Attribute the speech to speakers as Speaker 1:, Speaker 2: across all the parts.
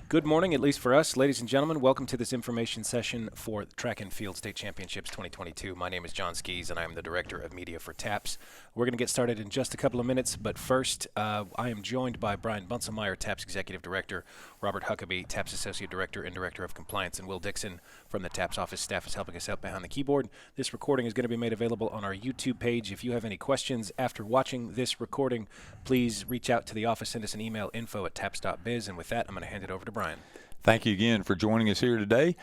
Speaker 1: Good morning, at least for us. Ladies and gentlemen, welcome to this information session for the Track and Field State Championships 2022. My name is John Skees, and I am the Director of Media for TAPS. We're going to get started in just a couple of minutes, but first, I am joined by Brian Bunselmeyer, TAPS Executive Director, Robert Huckabee, TAPS Associate Director and Director of Compliance, and Will Dixon from the TAPS office staff is helping us out behind the keyboard. This recording is going to be made available on our YouTube page. If you have any questions after watching this recording, please reach out to the office, send us an email, info@taps.biz, and with that, I'm going to hand it over to Brian.
Speaker 2: Thank you again for joining us here today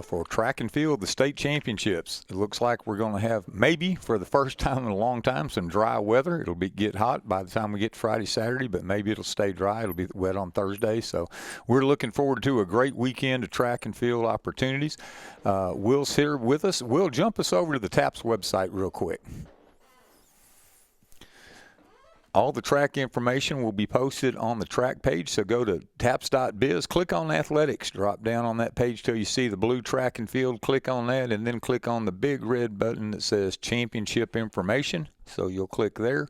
Speaker 2: for Track and Field, the state championships. It looks like we're going to have, maybe for the first time in a long time, some dry weather. It'll get hot by the time we get to Friday, Saturday, but maybe it'll stay dry. It'll be wet on Thursday. So we're looking forward to a great weekend of track and field opportunities. Will's here with us. Will, jump us over to the TAPS website real quick. All the track information will be posted on the track page, so go to taps.biz, click on athletics, drop down on that page till you see the blue track and field, click on that, and then click on the big red button that says championship information. So you'll click there.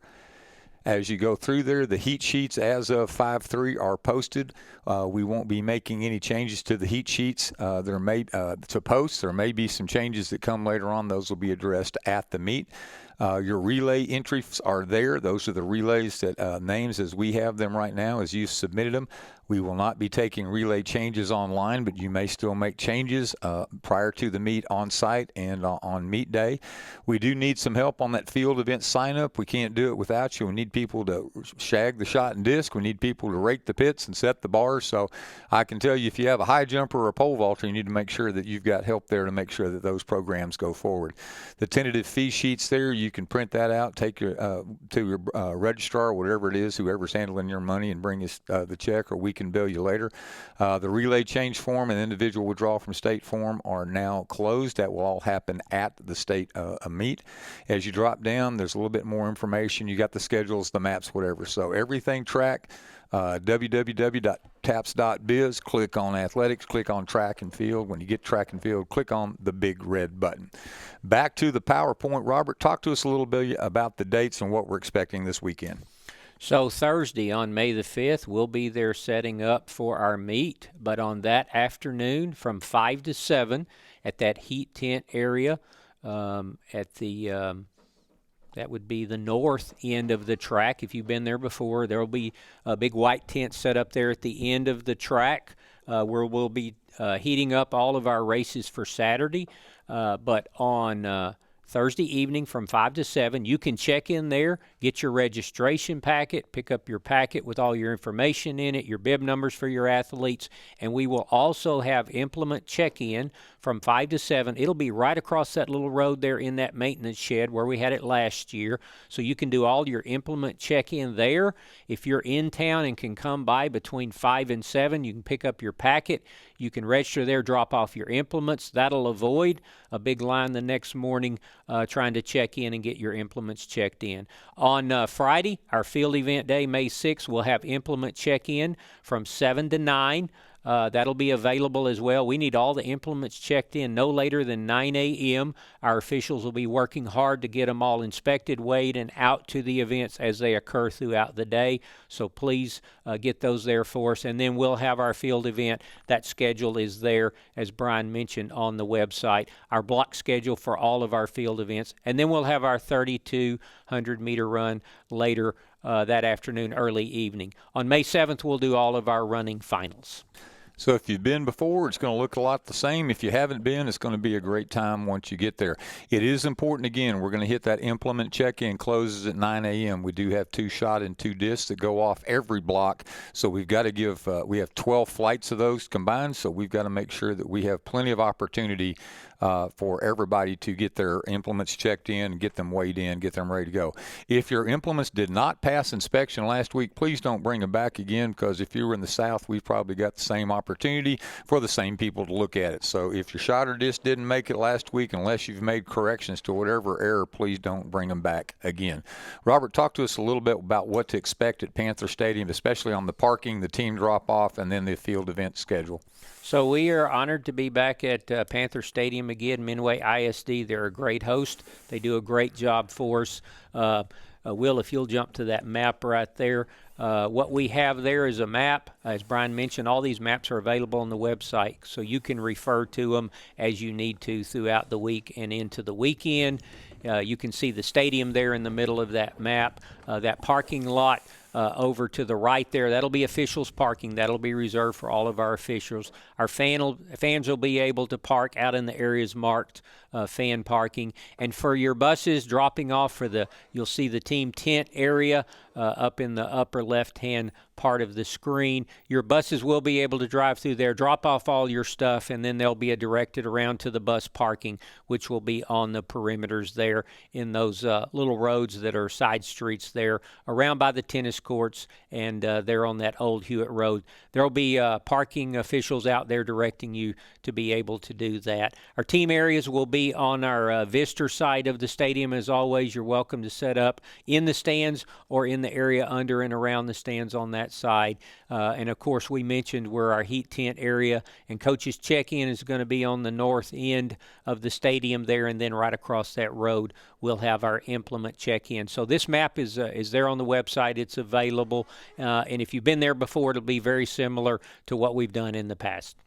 Speaker 2: As you go through there, the heat sheets as of 5/3 are posted. We won't be making any changes to the heat sheets to post. There may be some changes that come later on. Those will be addressed at the meet. Your relay entries are there. Those are the relays that names as we have them right now, as you submitted them. We will not be taking relay changes online, but you may still make changes prior to the meet on site and on meet day. We do need some help on that field event sign up. We can't do it without you. We need people to shag the shot and disc. We need people to rake the pits and set the bars. So I can tell you, if you have a high jumper or a pole vaulter, you need to make sure that you've got help there to make sure that those programs go forward. The tentative fee sheets there, you can print that out, take your to your registrar, whatever it is, whoever's handling your money, and bring us the check, or we can bill you later. The relay change form and individual withdrawal from state form are now closed. That will all happen at the state meet. As you drop down, there's a little bit more information. You got the schedules, the maps, whatever. So everything track, www.taps.biz, click on athletics, click on track and field. When you get track and field, click on the big red button. Back to the PowerPoint. Robert, talk to us a little bit about the dates and what we're expecting this weekend.
Speaker 3: So Thursday on May the 5th, we'll be there setting up for our meet. But on that afternoon from 5 to 7 at that heat tent area at the that would be the north end of the track. If you've been there before, there will be a big white tent set up there at the end of the track where we'll be heating up all of our races for Saturday. But on Thursday evening from 5 to 7, you can check in there, get your registration packet, pick up your packet with all your information in it, your bib numbers for your athletes, and we will also have implement check-in from 5 to 7. It'll be right across that little road there in that maintenance shed where we had it last year, so you can do all your implement check-in there. If you're in town and can come by between 5 and 7, you can pick up your packet. You can register there, drop off your implements. That'll avoid a big line the next morning trying to check in and get your implements checked in. On Friday, our field event day, May 6th, we'll have implement check-in from 7 to 9. That'll be available as well. We need all the implements checked in no later than 9 a.m. Our officials will be working hard to get them all inspected, weighed, and out to the events as they occur throughout the day. So please get those there for us. And then we'll have our field event. That schedule is there, as Brian mentioned, on the website. Our block schedule for all of our field events. And then we'll have our 3,200-meter run later that afternoon, early evening. On May 7th, we'll do all of our running finals.
Speaker 2: So if you've been before, it's going to look a lot the same. If you haven't been, it's going to be a great time once you get there. It is important, again, we're going to hit that implement check-in, closes at 9 a.m. We do have 2 shot and 2 discs that go off every block. So we've got to give, we have 12 flights of those combined, so we've got to make sure that we have plenty of opportunity for everybody to get their implements checked in, get them weighed in, get them ready to go. If your implements did not pass inspection last week, please don't bring them back again, because if you were in the South, we've probably got the same opportunity for the same people to look at it. So if your shot or disc didn't make it last week, unless you've made corrections to whatever error, please don't bring them back again. Robert, talk to us a little bit about what to expect at Panther Stadium, especially on the parking, the team drop-off, and then the field event schedule.
Speaker 3: So we are honored to be back at Panther Stadium again. Midway ISD, they're a great host. They do a great job for us. Will, if you'll jump to that map right there, What we have there is a map. As Brian mentioned, all these maps are available on the website, so you can refer to them as you need to throughout the week and into the weekend. You can see the stadium there in the middle of that map. That parking lot over to the right there, that'll be officials parking. That'll be reserved for all of our officials. Our fans will be able to park out in the areas marked fan parking. And for your buses dropping off you'll see the team tent area up in the upper left-hand part of the screen. Your buses will be able to drive through there, drop off all your stuff, and then they'll be directed around to the bus parking, which will be on the perimeters there in those little roads that are side streets there around by the tennis courts, and they're on that old Hewitt Road. There will be parking officials out there directing you to be able to do that. Our team areas will be on our visitor side of the stadium. As always, you're welcome to set up in the stands or in the area under and around the stands on that side. And of course, we mentioned where our heat tent area and coaches check-in is going to be on the north end of the stadium there, and then right across that road we'll have our implement check-in. So this map is there on the website. It's available, and if you've been there before, it'll be very similar to what we've done in the past.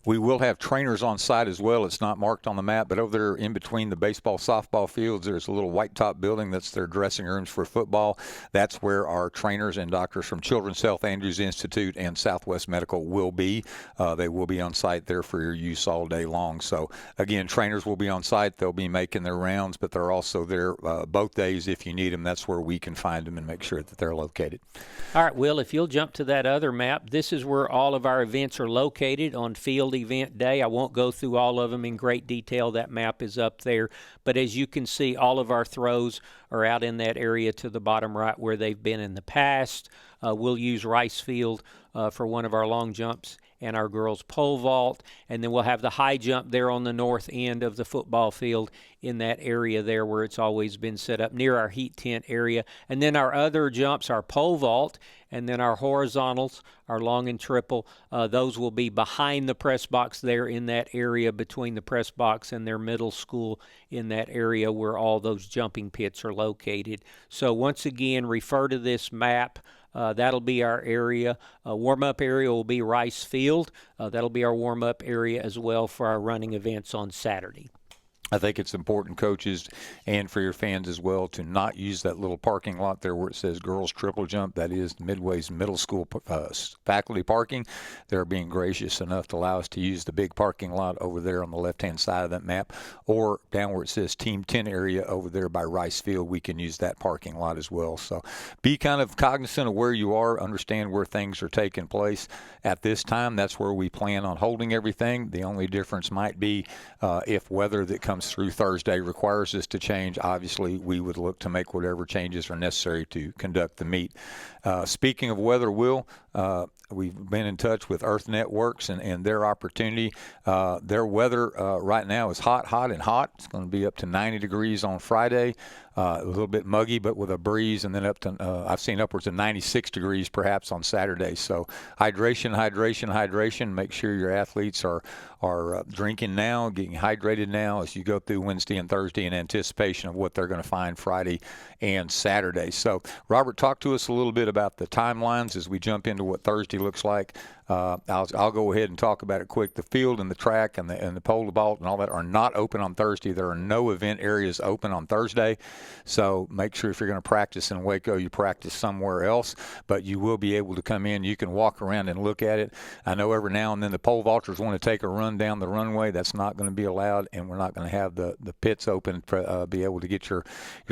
Speaker 2: We will have trainers on site as well. It's not marked on the map, but over there in between the baseball, softball fields, there's a little white top building. That's their dressing rooms for football. That's where our trainers and doctors from Children's Health, Andrews Institute, and Southwest Medical will be. They will be on site there for your use all day long. So, again, trainers will be on site. They'll be making their rounds, but they're also there both days if you need them. That's where we can find them and make sure that they're located.
Speaker 3: All right, Will, if you'll jump to that other map, this is where all of our events are located on field event day. I won't go through all of them in great detail. That map is up there. But as you can see, all of our throws are out in that area to the bottom right where they've been in the past. We'll use Rice Field for one of our long jumps and our girls pole vault, and then we'll have the high jump there on the north end of the football field in that area there where it's always been set up near our heat tent area. And then our other jumps, our pole vault, and then our horizontals, our long and triple, those will be behind the press box there in that area between the press box and their middle school, in that area where all those jumping pits are located. So once again, refer to this map. That'll be our area. Warm-up area will be Rice Field. That'll be our warm-up area as well for our running events on Saturday.
Speaker 2: I think it's important, coaches, and for your fans as well, to not use that little parking lot there where it says girls triple jump. That is Midway's middle school faculty parking. They're being gracious enough to allow us to use the big parking lot over there on the left-hand side of that map, or down where it says Team 10 area over there by Rice Field. We can use that parking lot as well. So be kind of cognizant of where you are, understand where things are taking place at this time. That's where we plan on holding everything. The only difference might be if weather that comes through Thursday requires us to change. Obviously, we would look to make whatever changes are necessary to conduct the meet. Speaking of weather, Will, we've been in touch with Earth Networks and their opportunity. Their weather right now is hot. It's going to be up to 90 degrees on Friday. A little bit muggy, but with a breeze, and then up to I've seen upwards of 96 degrees perhaps on Saturday. So hydration. Make sure your athletes are drinking now, getting hydrated now as you go through Wednesday and Thursday in anticipation of what they're going to find Friday and Saturday. So, Robert, talk to us a little bit about the timelines as we jump into what Thursday looks like. I'll go ahead and talk about it quick. The field and the track and the pole vault and all that are not open on Thursday. There are no event areas open on Thursday. So make sure if you're going to practice in Waco, you practice somewhere else. But you will be able to come in. You can walk around and look at it. I know every now and then the pole vaulters want to take a run down the runway. That's not going to be allowed, and we're not going to have the pits open to be able to get your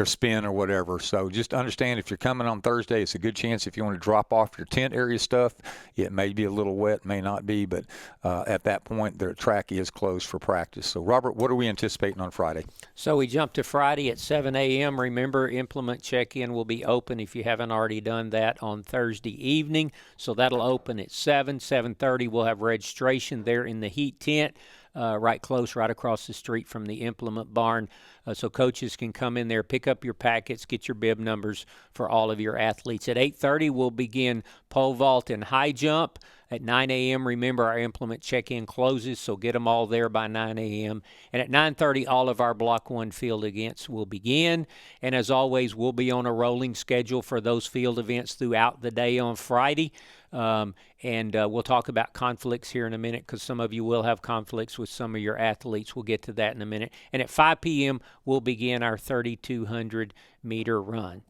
Speaker 2: spin or whatever. So just understand, if you're coming on Thursday, it's a good chance if you want to drop off your tent area stuff. It may be a little wet, may not be, but at that point, the track is closed for practice. So, Robert, what are we anticipating on Friday?
Speaker 3: So we jump to Friday at 7 a.m. Remember, implement check-in will be open if you haven't already done that on Thursday evening. So that'll open at 7:30. We'll have registration there in the heat tent. right across the street from the implement barn. So coaches can come in there, pick up your packets, get your bib numbers for all of your athletes. At 8:30, we'll begin pole vault and high jump. At 9 a.m., remember our implement check-in closes, so get them all there by 9 a.m. And at 9:30, all of our Block 1 field events will begin. And as always, we'll be on a rolling schedule for those field events throughout the day on Friday. And we'll talk about conflicts here in a minute because some of you will have conflicts with some of your athletes. We'll get to that in a minute. And at 5 p.m., we'll begin our 3,200-meter run.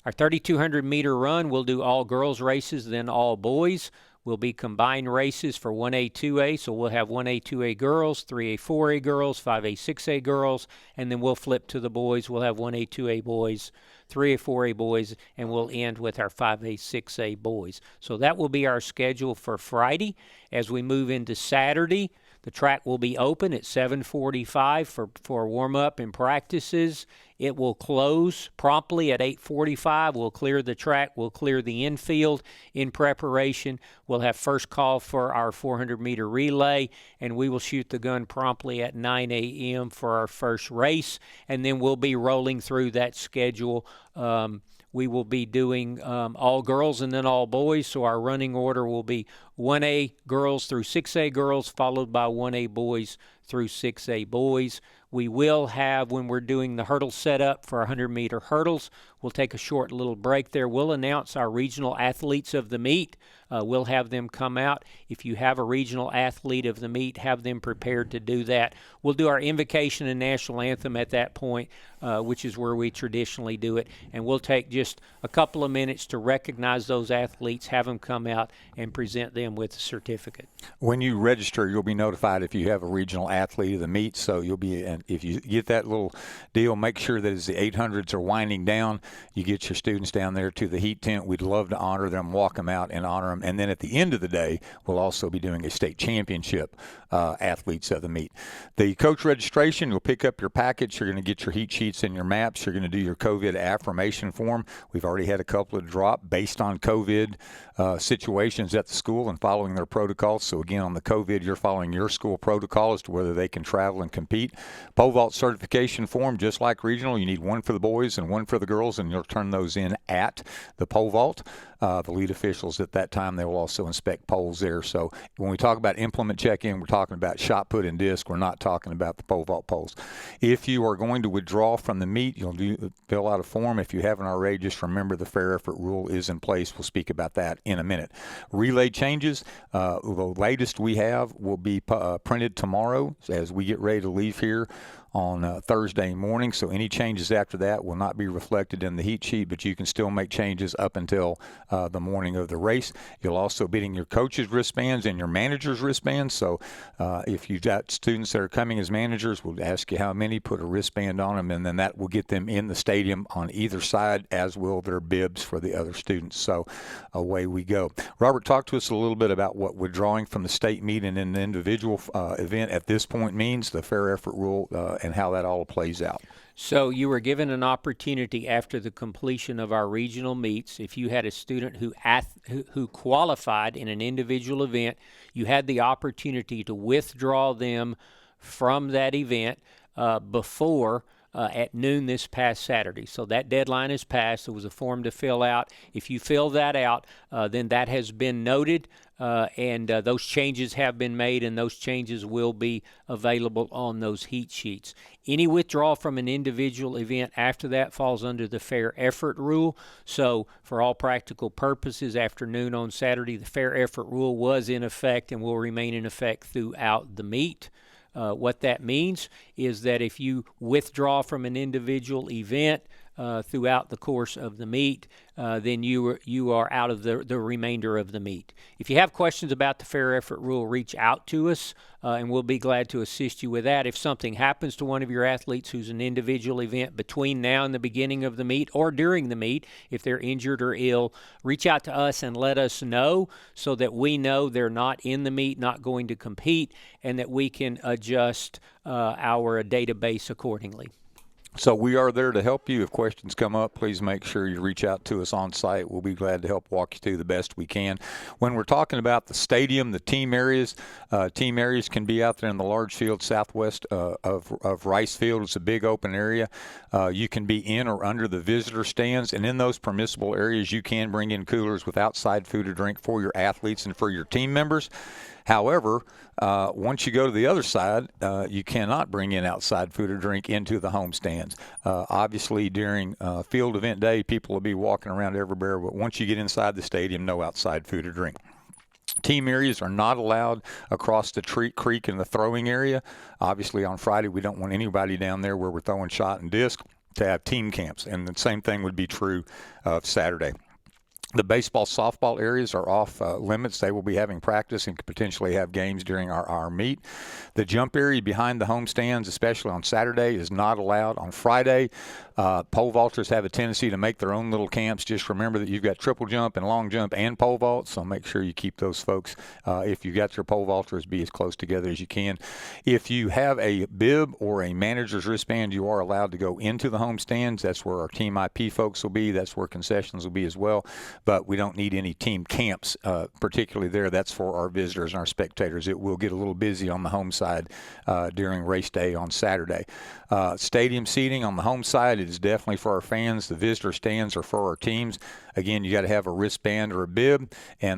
Speaker 3: Our 3,200-meter run, we'll do all girls races, then all boys. Will be combined races for 1A, 2A, so we'll have 1A, 2A girls, 3A, 4A girls, 5A, 6A girls, and then we'll flip to the boys. We'll have 1A, 2A boys, 3A, 4A boys, and we'll end with our 5A, 6A boys. So that will be our schedule for Friday. As we move into Saturday, the track will be open at 7:45 for warm-up and practices. It will close promptly at 8:45. We'll clear the track. We'll clear the infield in preparation. We'll have first call for our 400-meter relay, and we will shoot the gun promptly at 9 a.m. for our first race, and then we'll be rolling through that schedule. We will be doing all girls and then all boys, so our running order will be 1A girls through 6A girls, followed by 1A boys through 6A boys. We will have, when we're doing the hurdle setup for 100-meter hurdles, we'll take a short little break there. We'll announce our regional athletes of the meet. We'll have them come out. If you have a regional athlete of the meet, have them prepared to do that. We'll do our invocation and national anthem at that point, which is where we traditionally do it. And we'll take just a couple of minutes to recognize those athletes, have them come out, and present them with a certificate.
Speaker 2: When you register, you'll be notified if you have a regional athlete of the meet. So you'll be, and if you get that little deal, make sure that as the 800s are winding down, you get your students down there to the heat tent. We'd love to honor them, walk them out and honor them. And then at the end of the day, we'll also be doing a state championship athletes of the meet. The coach registration, you'll pick up your packets. You're going to get your heat sheets and your maps. You're going to do your COVID affirmation form. We've already had a couple of drop based on COVID situations at the school and following their protocols. So again, on the COVID, you're following your school protocol as to whether they can travel and compete. Pole vault certification form, just like regional, you need one for the boys and one for the girls, and you'll turn those in at the pole vault. The lead officials at that time, they will also inspect poles there. So when we talk about implement check-in, we're talking about shot put and disc. We're not talking about the pole vault poles. If you are going to withdraw from the meet, you'll fill out a form. If you haven't already, just remember the fair effort rule is in place. We'll speak about that in a minute. Relay changes, the latest we have will be printed tomorrow as we get ready to leave here on Thursday morning. So any changes after that will not be reflected in the heat sheet, but you can still make changes up until the morning of the race. You'll also be getting your coach's wristbands and your manager's wristbands. So if you've got students that are coming as managers, we'll ask you how many, put a wristband on them, and then that will get them in the stadium on either side, as will their bibs for the other students. So away we go. Robert, talk to us a little bit about what withdrawing from the state meet and an individual event at this point means, the fair effort rule, and how that all plays out.
Speaker 3: So you were given an opportunity after the completion of our regional meets. If you had a student who qualified in an individual event, you had the opportunity to withdraw them from that event before at noon this past Saturday. So that deadline is passed. There was a form to fill out. If you fill that out, then that has been noted, and those changes have been made, and those changes will be available on those heat sheets. Any withdrawal from an individual event after that falls under the fair effort rule. So for all practical purposes, after noon on Saturday, the fair effort rule was in effect and will remain in effect throughout the meet. What that means is that if you withdraw from an individual event throughout the course of the meet, then you are out of the remainder of the meet. If you have questions about the fair effort rule, reach out to us, and we'll be glad to assist you with that. If something happens to one of your athletes who's an individual event between now and the beginning of the meet or during the meet, if they're injured or ill, reach out to us and let us know so that we know they're not in the meet, not going to compete, and that we can adjust our database accordingly.
Speaker 2: So we are there to help you. If questions come up, please make sure you reach out to us on site. We'll be glad to help walk you through the best we can. When we're talking about the stadium, the team areas can be out there in the large field southwest of Rice Field. It's a big open area. You can be in or under the visitor stands, and in those permissible areas, you can bring in coolers with outside food or drink for your athletes and for your team members. However, once you go to the other side, you cannot bring in outside food or drink into the home stands. Obviously, during field event day, people will be walking around everywhere, but once you get inside the stadium, no outside food or drink. Team areas are not allowed across the creek in the throwing area. Obviously, on Friday, we don't want anybody down there where we're throwing shot and disc to have team camps, and the same thing would be true of Saturday. The baseball, softball areas are off limits. They will be having practice and could potentially have games during our meet. The jump area behind the home stands, especially on Saturday, is not allowed. On Friday, pole vaulters have a tendency to make their own little camps. Just remember that you've got triple jump and long jump and pole vault, so make sure you keep those folks, if you got your pole vaulters, be as close together as you can. If you have a bib or a manager's wristband, you are allowed to go into the home stands. That's where our Team IP folks will be. That's where concessions will be as well. But we don't need any team camps, particularly there. That's for our visitors and our spectators. It will get a little busy on the home side during race day on Saturday. Stadium seating on the home side, it is definitely for our fans. The visitor stands are for our teams. Again, you got to have a wristband or a bib,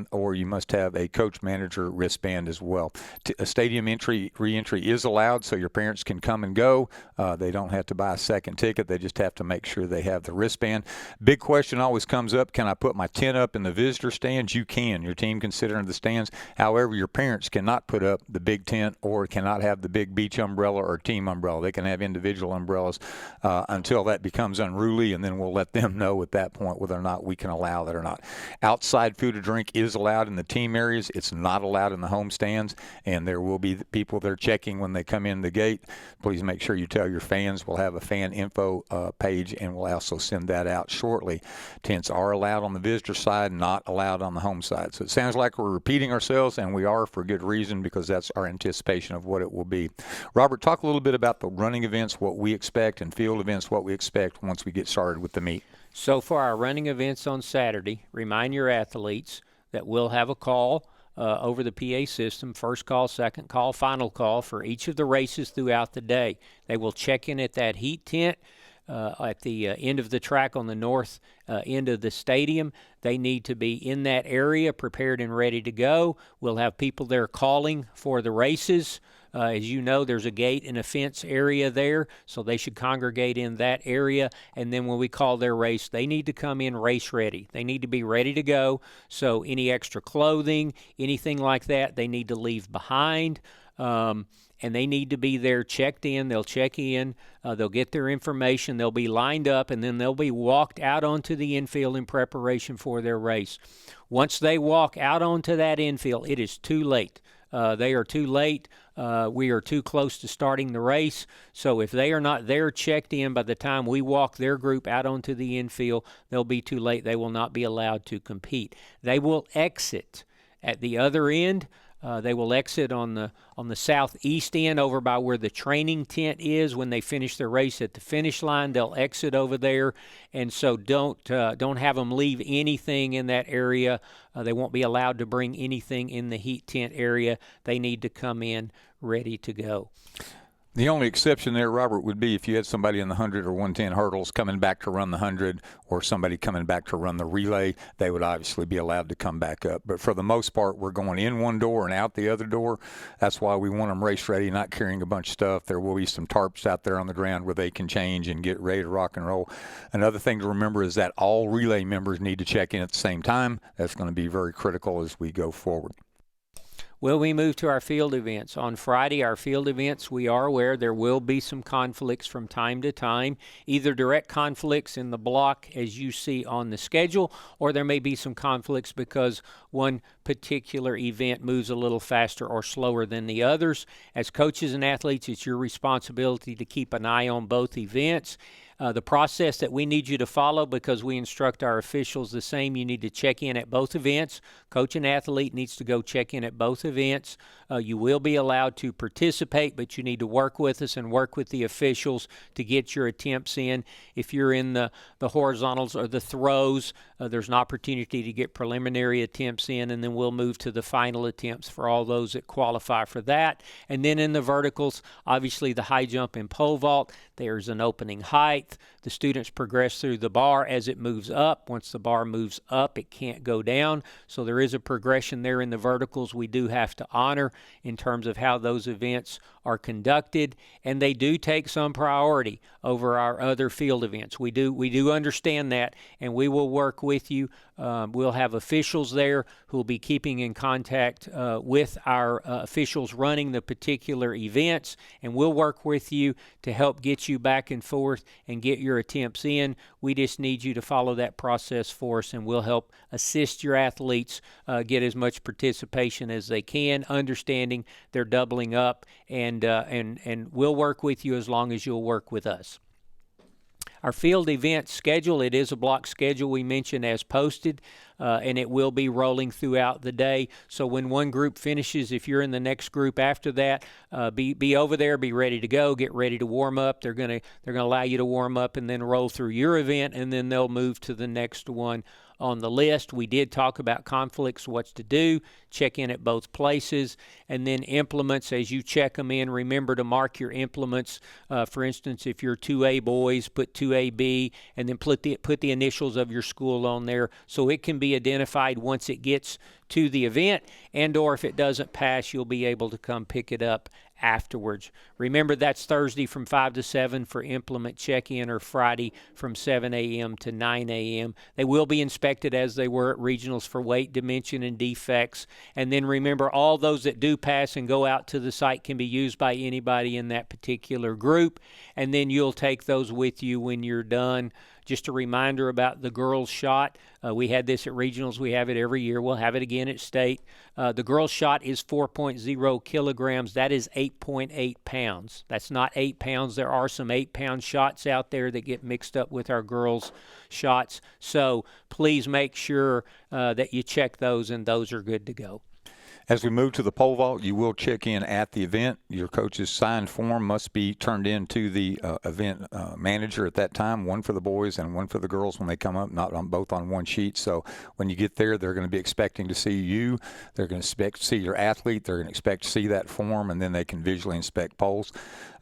Speaker 2: or you must have a coach manager wristband as well. A stadium re-entry is allowed, so your parents can come and go. They don't have to buy a second ticket. They just have to make sure they have the wristband. Big question always comes up, can I put my tent up in the visitor stands? You can. Your team can sit under the stands. However, your parents cannot put up the big tent or cannot have the big beach umbrella or team umbrella. They can have individual umbrellas until that becomes unruly, and then we'll let them know at that point whether or not we can allow that or not. Outside food or drink is allowed in the team areas. It's not allowed in the home stands, and there will be people there checking when they come in the gate. Please make sure you tell your fans. We'll have a fan info page, and we'll also send that out shortly. Tents are allowed on the visitor side, not allowed on the home side. So it sounds like we're repeating ourselves, and we are for good reason, because that's our anticipation of what it will be. Robert, talk a little bit about the running events, what we expect, and field events, what we expect once we get started with the meet.
Speaker 3: So for our running events on Saturday, remind your athletes that we'll have a call over the PA system, first call, second call, final call for each of the races throughout the day. They will check in at that heat tent at the end of the track on the north end of the stadium. They need to be in that area, prepared and ready to go. We'll have people there calling for the races. As you know, there's a gate and a fence area there, so they should congregate in that area. And then when we call their race, they need to come in race ready. They need to be ready to go. So any extra clothing, anything like that, they need to leave behind. And they need to be there checked in. They'll check in. They'll get their information. They'll be lined up, and then they'll be walked out onto the infield in preparation for their race. Once they walk out onto that infield, it is too late. They are too late. We are too close to starting the race. So if they are not there checked in by the time we walk their group out onto the infield, they'll be too late. They will not be allowed to compete. They will exit at the other end. They will exit on the southeast end over by where the training tent is. When they finish their race at the finish line, they'll exit over there. And so don't have them leave anything in that area. They won't be allowed to bring anything in the heat tent area. They need to come in ready to go.
Speaker 2: The only exception there, Robert, would be if you had somebody in the 100 or 110 hurdles coming back to run the 100, or somebody coming back to run the relay. They would obviously be allowed to come back up. But for the most part, we're going in one door and out the other door. That's why we want them race ready, not carrying a bunch of stuff. There will be some tarps out there on the ground where they can change and get ready to rock and roll. Another thing to remember is that all relay members need to check in at the same time. That's going to be very critical as we go forward.
Speaker 3: Well, we move to our field events. On Friday, our field events, we are aware there will be some conflicts from time to time, either direct conflicts in the block as you see on the schedule, or there may be some conflicts because one particular event moves a little faster or slower than the others. As coaches and athletes, it's your responsibility to keep an eye on both events. The process that we need you to follow, because we instruct our officials the same, you need to check in at both events. Coach and athlete needs to go check in at both events. You will be allowed to participate, but you need to work with us and work with the officials to get your attempts in. If you're in the horizontals or the throws, there's an opportunity to get preliminary attempts in, and then we'll move to the final attempts for all those that qualify for that. And then in the verticals, obviously the high jump and pole vault, there's an opening height. The students progress through the bar as it moves up. Once the bar moves up, it can't go down. So there is a progression there in the verticals we do have to honor in terms of how those events are conducted, and they do take some priority over our other field events. We do understand that, and we will work with you. We'll have officials there who will be keeping in contact with our officials running the particular events, and we'll work with you to help get you back and forth and get your attempts in. We just need you to follow that process for us, and we'll help assist your athletes get as much participation as they can, understanding they're doubling up, and we'll work with you as long as you'll work with us. Our field event schedule, it is a block schedule we mentioned as posted, and it will be rolling throughout the day. So when one group finishes, if you're in the next group after that, be over there, be ready to go, get ready to warm up. They're gonna allow you to warm up and then roll through your event, and then they'll move to the next one on the list. We did talk about conflicts, what to do, check in at both places, and then implements. As you check them in, remember to mark your implements. For instance, if you're 2A boys, put 2AB, and then put the initials of your school on there so it can be identified once it gets to the event, and or if it doesn't pass, you'll be able to come pick it up afterwards. Remember, that's Thursday from 5 to 7 for implement check-in, or Friday from 7 a.m. to 9 a.m. They will be inspected as they were at regionals for weight, dimension, and defects. And then remember, all those that do pass and go out to the site can be used by anybody in that particular group, and then you'll take those with you when you're done. Just a reminder about the girls' shot. We had this at regionals. We have it every year. We'll have it again at state. The girls' shot is 4.0 kilograms. That is 8.8 pounds. That's not 8 pounds. There are some 8-pound shots out there that get mixed up with our girls' shots. So please make sure that you check those, and those are good to go.
Speaker 2: As we move to the pole vault, you will check in at the event. Your coach's signed form must be turned in to the event manager at that time, one for the boys and one for the girls when they come up, not on both on one sheet. So when you get there, they're going to be expecting to see you. They're going to expect to see your athlete. They're going to expect to see that form, and then they can visually inspect poles.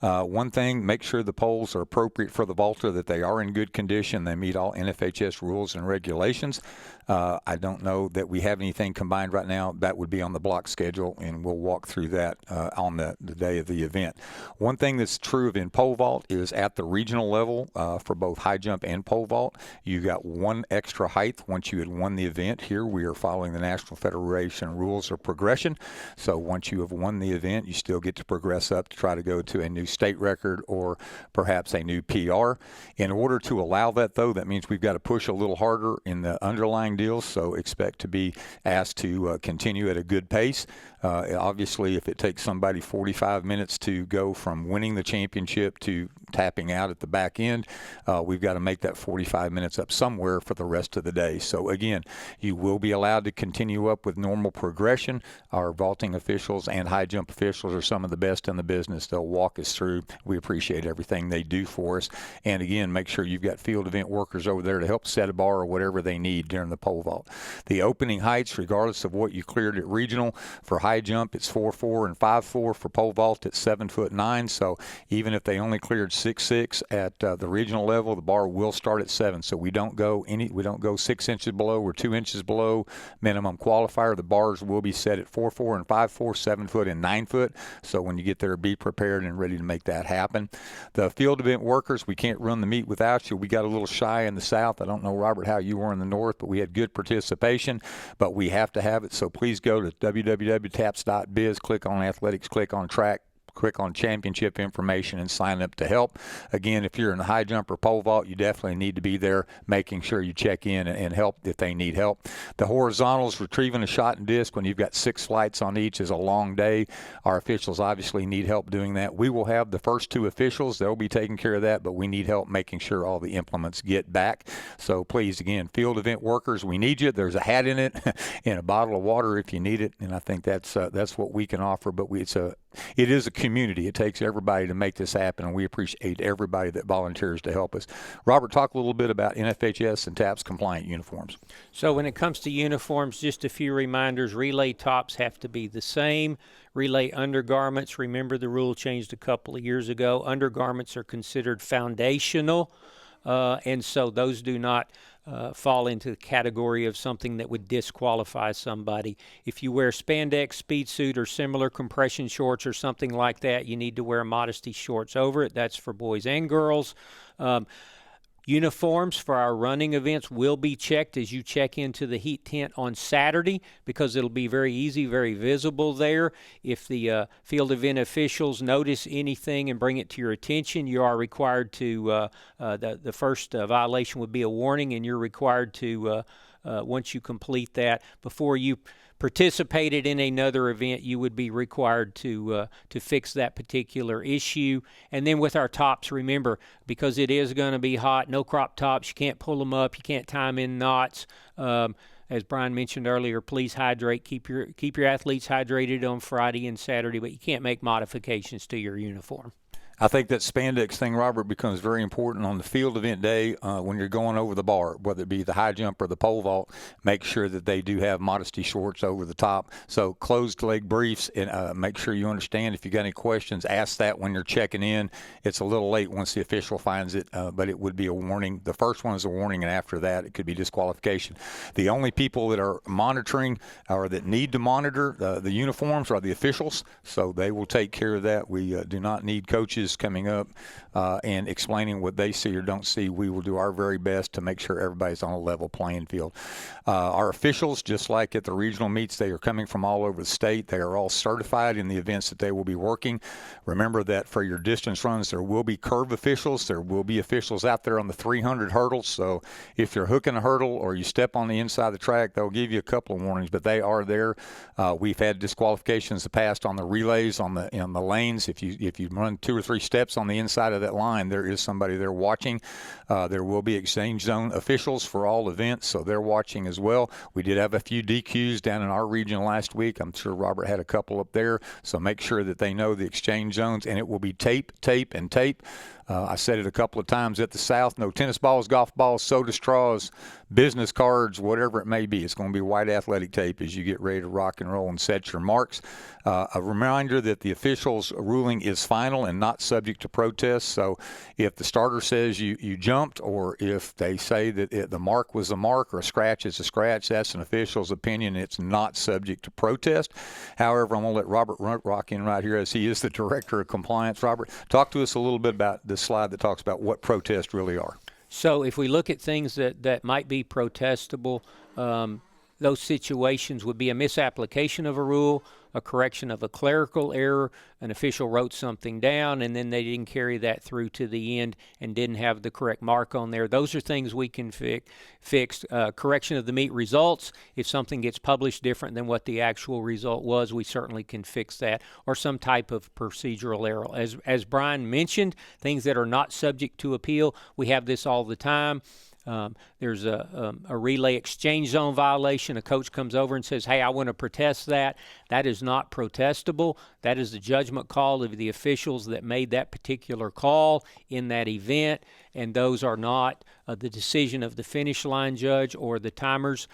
Speaker 2: One thing, make sure the poles are appropriate for the vaulter, that they are in good condition. They meet all NFHS rules and regulations. I don't know that we have anything combined right now. That would be on the block schedule, and we'll walk through that on the day of the event. One thing that's true of in pole vault is at the regional level for both high jump and pole vault, you got one extra height once you had won the event. Here we are following the National Federation rules of progression. So once you have won the event, you still get to progress up to try to go to a new state record or perhaps a new PR. In order to allow that, though, that means we've got to push a little harder in the underlying deals, so expect to be asked to continue at a good pace. Obviously, if it takes somebody 45 minutes to go from winning the championship to tapping out at the back end, we've got to make that 45 minutes up somewhere for the rest of the day. So again, you will be allowed to continue up with normal progression. Our vaulting officials and high jump officials are some of the best in the business. They'll walk us through. We appreciate everything they do for us. And again, make sure you've got field event workers over there to help set a bar or whatever they need during the pole vault. The opening heights, regardless of what you cleared at regional, for high jump it's 4.4 and 5.4. For pole vault it's 7'9". So even if they only cleared 6'6" at the regional level, the bar will start at 7. So we don't go 6 inches below or 2 inches below minimum qualifier. The bars will be set at 4.4 and 5.4, 7 foot and 9 foot. So when you get there, be prepared and ready to make that happen. The field event workers, we can't run the meet without you. We got a little shy in the south. I don't know, Robert, how you were in the north, but we had good participation. But we have to have it. So please go to www.taps.biz, click on athletics, click on track, click on championship information and sign up to help. Again, if you're in the high jump or pole vault, you definitely need to be there making sure you check in and help if they need help. The horizontals, retrieving a shot and disc when you've got 6 flights on each is a long day. Our officials obviously need help doing that. We will have the first 2 officials. They'll be taking care of that, but we need help making sure all the implements get back. So please, again, field event workers, we need you. There's a hat in it and a bottle of water if you need it, and I think that's what we can offer. But it is a community. It takes everybody to make this happen, and we appreciate everybody that volunteers to help us. Robert, talk a little bit about NFHS and TAPS compliant uniforms.
Speaker 3: So when it comes to uniforms, just a few reminders. Relay tops have to be the same. Relay undergarments, remember the rule changed a couple of years ago. Undergarments are considered foundational, and so those do not fall into the category of something that would disqualify somebody. If you wear spandex, speed suit, or similar compression shorts or something like that, you need to wear modesty shorts over it. That's for boys and girls. Uniforms for our running events will be checked as you check into the heat tent on Saturday, because it'll be very easy, very visible there. If the field event officials notice anything and bring it to your attention, you are required to, the first violation would be a warning, and you're required to, once you complete that, before you participated in another event, you would be required to fix that particular issue. And then with our tops, remember, because it is going to be hot, no crop tops, you can't pull them up, you can't tie them in knots. As Brian mentioned earlier, please hydrate. Keep your athletes hydrated on Friday and Saturday, but you can't make modifications to your uniform.
Speaker 2: I think that spandex thing, Robert, becomes very important on the field event day when you're going over the bar, whether it be the high jump or the pole vault. Make sure that they do have modesty shorts over the top. So closed leg briefs, and make sure you understand. If you got any questions, ask that when you're checking in. It's a little late once the official finds it, but it would be a warning. The first one is a warning, and after that, it could be disqualification. The only people that are monitoring or that need to monitor the uniforms are the officials, so they will take care of that. We do not need coaches coming up and explaining what they see or don't see. We will do our very best to make sure everybody's on a level playing field. Our officials, just like at the regional meets, they are coming from all over the state. They are all certified in the events that they will be working. Remember that for your distance runs, there will be curve officials. There will be officials out there on the 300 hurdles. So if you're hooking a hurdle or you step on the inside of the track, they'll give you a couple of warnings, but they are there. We've had disqualifications in the past on the relays, on the lanes. If you run 2 or 3 steps on the inside of that line, there is somebody there watching. There will be exchange zone officials for all events, so they're watching as well. We did have a few DQs down in our region last week. I'm sure Robert had a couple up there, so make sure that they know the exchange zones, and it will be tape, and tape. I said it a couple of times at the South, no tennis balls, golf balls, soda straws, business cards, whatever it may be. It's going to be white athletic tape as you get ready to rock and roll and set your marks. A reminder that the officials' ruling is final and not subject to protest. So if the starter says you jumped, or if they say that the mark was a mark or a scratch is a scratch, that's an official's opinion. It's not subject to protest. However, I'm going to let Robert rock in right here as he is the Director of Compliance. Robert, talk to us a little bit about this slide that talks about what protests really are.
Speaker 3: So if we look at things that might be protestable, those situations would be a misapplication of a rule, a correction of a clerical error, an official wrote something down and then they didn't carry that through to the end and didn't have the correct mark on there. Those are things we can fix. Correction of the meet results. If something gets published different than what the actual result was, we certainly can fix that, or some type of procedural error. As Brian mentioned, things that are not subject to appeal, we have this all the time. There's a relay exchange zone violation. A coach comes over and says, hey, I want to protest that. That is not protestable. That is the judgment call of the officials that made that particular call in that event, and those are not the decision of the finish line judge or the timers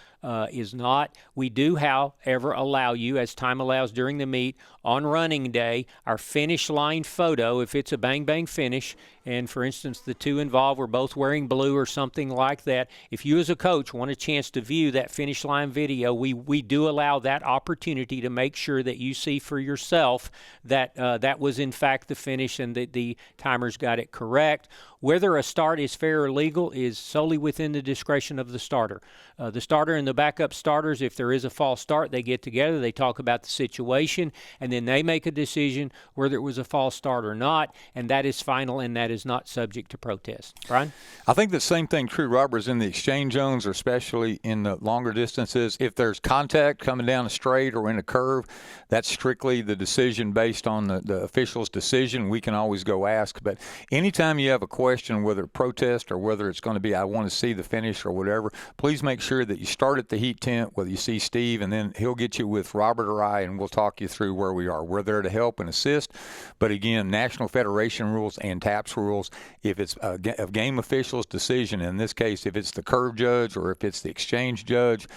Speaker 3: is not. We do, however, allow you, as time allows during the meet, on running day, our finish line photo, if it's a bang-bang finish, and for instance, the two involved were both wearing blue or something like like that, if you as a coach want a chance to view that finish line video, we do allow that opportunity to make sure that you see for yourself that that was in fact the finish and that the timers got it correct. Whether a start is fair or legal is solely within the discretion of the starter. The starter and the backup starters, if there is a false start, they get together, they talk about the situation, and then they make a decision whether it was a false start or not, and that is final and that is not subject to protest. Brian?
Speaker 2: I think the same thing true, Robert, is in the exchange zones, or especially in the longer distances. If there's contact coming down a straight or in a curve, that's strictly the decision based on the official's decision. We can always go ask. But anytime you have a question, whether protest or whether it's going to be I want to see the finish or whatever, please make sure that you start at the heat tent, whether you see Steve, and then he'll get you with Robert or I, and we'll talk you through where we are. We're there to help and assist. But again, National Federation rules and TAPS rules, if it's a game official's decision, in this case, if it's the curve judge or if it's the exchange judge,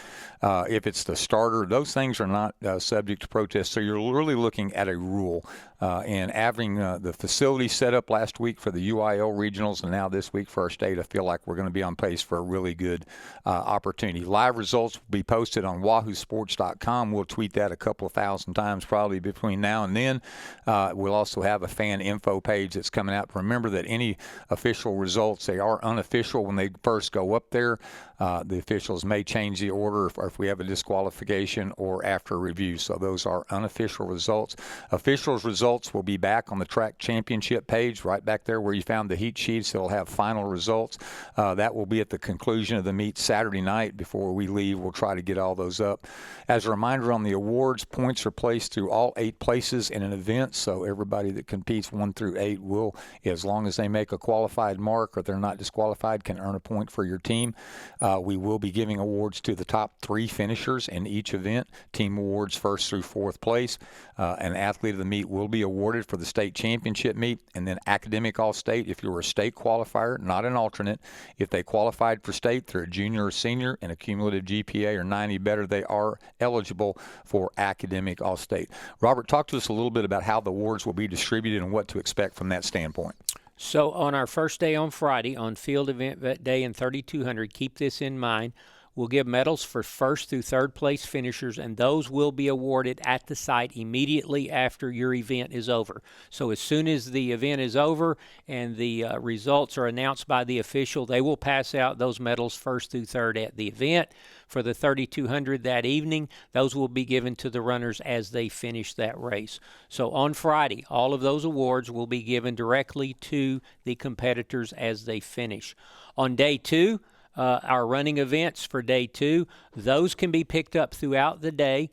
Speaker 2: if it's the starter, those things are not subject to protest. So you're really looking at a rule. And having the facility set up last week for the UIL regionals and now this week for our state, I feel like we're going to be on pace for a really good opportunity. Live results will be posted on wahoosports.com. We'll tweet that a couple of thousand times probably between now and then. We'll also have a fan info page that's coming out. Remember that any official results, they are unofficial when they first go up there. The officials may change the order if we have a disqualification or after a review. So those are unofficial results. Officials' results will be back on the track championship page, right back there where you found the heat sheets. It'll have final results. That will be at the conclusion of the meet Saturday night. Before we leave, we'll try to get all those up. As a reminder on the awards, points are placed through all 8 places in an event. So everybody that competes 1 through 8 will, as long as they make a qualified mark or they're not disqualified, can earn a point for your team. We will be giving awards to the top 3 finishers in each event. Team awards 1st through 4th place. An athlete of the meet will be awarded for the state championship meet, and then academic all-state if you're a state qualifier, not an alternate. If they qualified for state, they're a junior or senior and a cumulative GPA or 90 better, they are eligible for academic all-state. Robert, talk to us a little bit about how the awards will be distributed and what to expect from that standpoint.
Speaker 3: So on our first day on Friday, on field event day in 3200, keep this in mind. We'll give medals for 1st through 3rd place finishers, and those will be awarded at the site immediately after your event is over. So as soon as the event is over and the results are announced by the official, they will pass out those medals 1st through 3rd at the event. For the 3200 that evening, those will be given to the runners as they finish that race. So on Friday, all of those awards will be given directly to the competitors as they finish. On day 2, our running events for day 2, those can be picked up throughout the day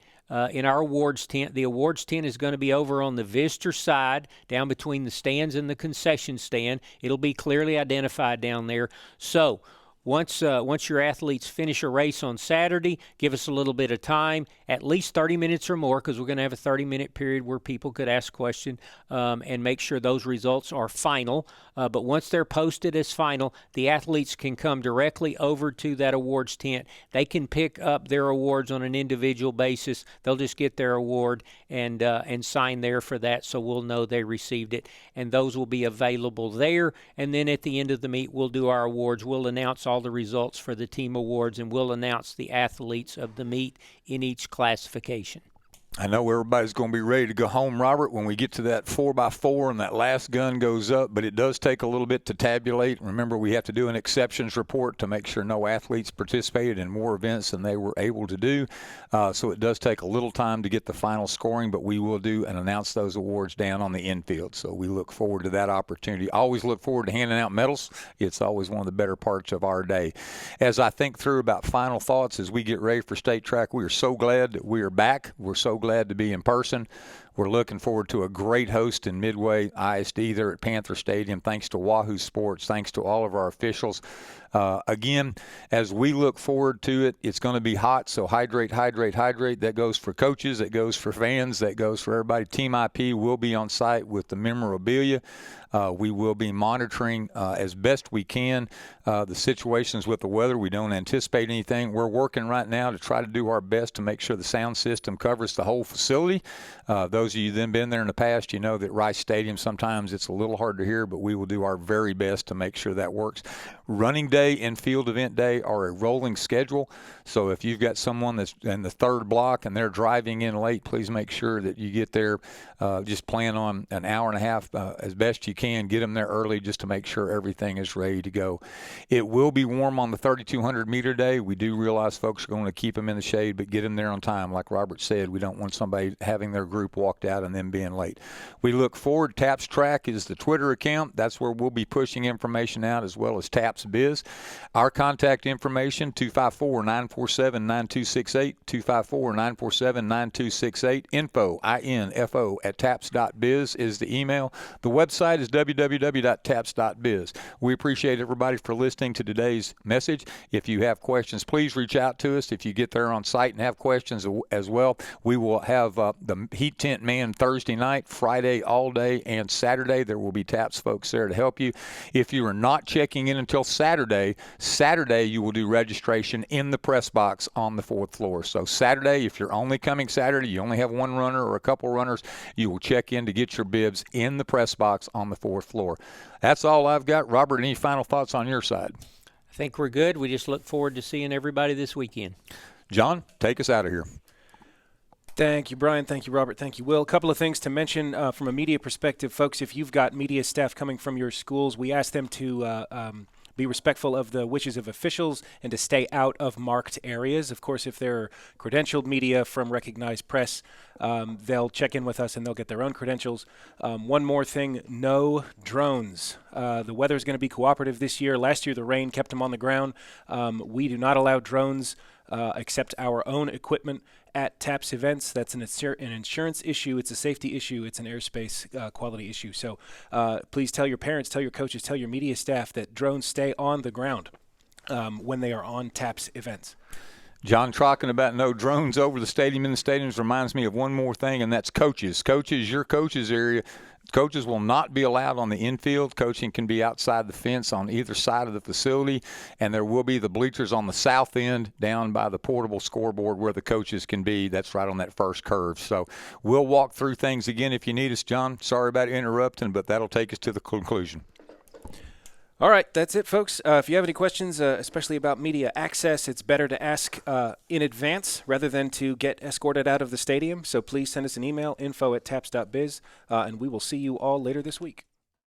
Speaker 3: in our awards tent. The awards tent is going to be over on the visitor side, down between the stands and the concession stand. It'll be clearly identified down there. So once your athletes finish a race on Saturday, give us a little bit of time, at least 30 minutes or more, because we're going to have a 30-minute period where people could ask questions and make sure those results are final. But once they're posted as final, the athletes can come directly over to that awards tent. They can pick up their awards on an individual basis. They'll just get their award and sign there for that, so we'll know they received it. And those will be available there. And then at the end of the meet, we'll do our awards. We'll announce all the results for the team awards, and we'll announce the athletes of the meet in each classification.
Speaker 2: I know everybody's going to be ready to go home, Robert, when we get to that 4x4 and that last gun goes up, but it does take a little bit to tabulate. Remember, we have to do an exceptions report to make sure no athletes participated in more events than they were able to do. So it does take a little time to get the final scoring, but we will do and announce those awards down on the infield. So we look forward to that opportunity. Always look forward to handing out medals. It's always one of the better parts of our day. As I think through about final thoughts as we get ready for state track, we are so glad that we are back. We're so glad to be in person. We're looking forward to a great host in Midway ISD there at Panther Stadium. Thanks to Wahoo Sports. Thanks to all of our officials. Again, as we look forward to it, it's going to be hot, so hydrate, hydrate, hydrate. That goes for coaches. That goes for fans. That goes for everybody. Team IP will be on site with the memorabilia. We will be monitoring as best we can the situations with the weather. We don't anticipate anything. We're working right now to try to do our best to make sure the sound system covers the whole facility. Those those of you that have been there in the past, you know that Rice Stadium, sometimes it's a little hard to hear, but we will do our very best to make sure that works. Running day and field event day are a rolling schedule. So if you've got someone that's in the third block and they're driving in late, please make sure that you get there. Just plan on an hour and a half as best you can. Get them there early just to make sure everything is ready to go. It will be warm on the 3,200 meter day. We do realize folks are going to keep them in the shade, but get them there on time. Like Robert said, we don't want somebody having their group walked out and then being late. We look forward. Taps Track is the Twitter account. That's where we'll be pushing information out, as well as Taps Biz. Our contact information, 254-947-9268, 254-947-9268. Info, I-N-F-O, at taps.biz is the email. The website is www.taps.biz. We appreciate everybody for listening to today's message. If you have questions, please reach out to us. If you get there on site and have questions as well, we will have the Heat Tent Man Thursday night, Friday all day, and Saturday. There will be Taps folks there to help you. If you are not checking in until Saturday you will do registration in the press box on the 4th floor. So Saturday, if you're only coming Saturday, you only have one runner or a couple runners, you will check in to get your bibs in the press box on the 4th floor. That's all I've got. Robert, any final thoughts on your side?
Speaker 3: I think we're good. We just look forward to seeing everybody this weekend.
Speaker 2: John, take us out of here.
Speaker 1: Thank you, Brian. Thank you, Robert. Thank you, Will. A couple of things to mention from a media perspective. Folks, if you've got media staff coming from your schools, we ask them to be respectful of the wishes of officials and to stay out of marked areas. Of course, if they're credentialed media from recognized press, they'll check in with us and they'll get their own credentials. One more thing, no drones. The weather is going to be cooperative this year. Last year, the rain kept them on the ground. We do not allow drones except our own equipment at TAPS events. That's an insurance issue. It's a safety issue. It's an airspace quality issue. So please tell your parents, tell your coaches, tell your media staff that drones stay on the ground when they are on TAPS events.
Speaker 2: John, talking about no drones over the stadium in the stadiums reminds me of one more thing, and that's coaches. Coaches, your coaches area, coaches will not be allowed on the infield. Coaching can be outside the fence on either side of the facility, and there will be the bleachers on the south end down by the portable scoreboard where the coaches can be. That's right on that first curve. So we'll walk through things again if you need us, John. Sorry about interrupting, but that'll take us to the conclusion.
Speaker 1: All right, that's it, folks. If you have any questions, especially about media access, it's better to ask in advance rather than to get escorted out of the stadium. So please send us an email, info@taps.biz, and we will see you all later this week.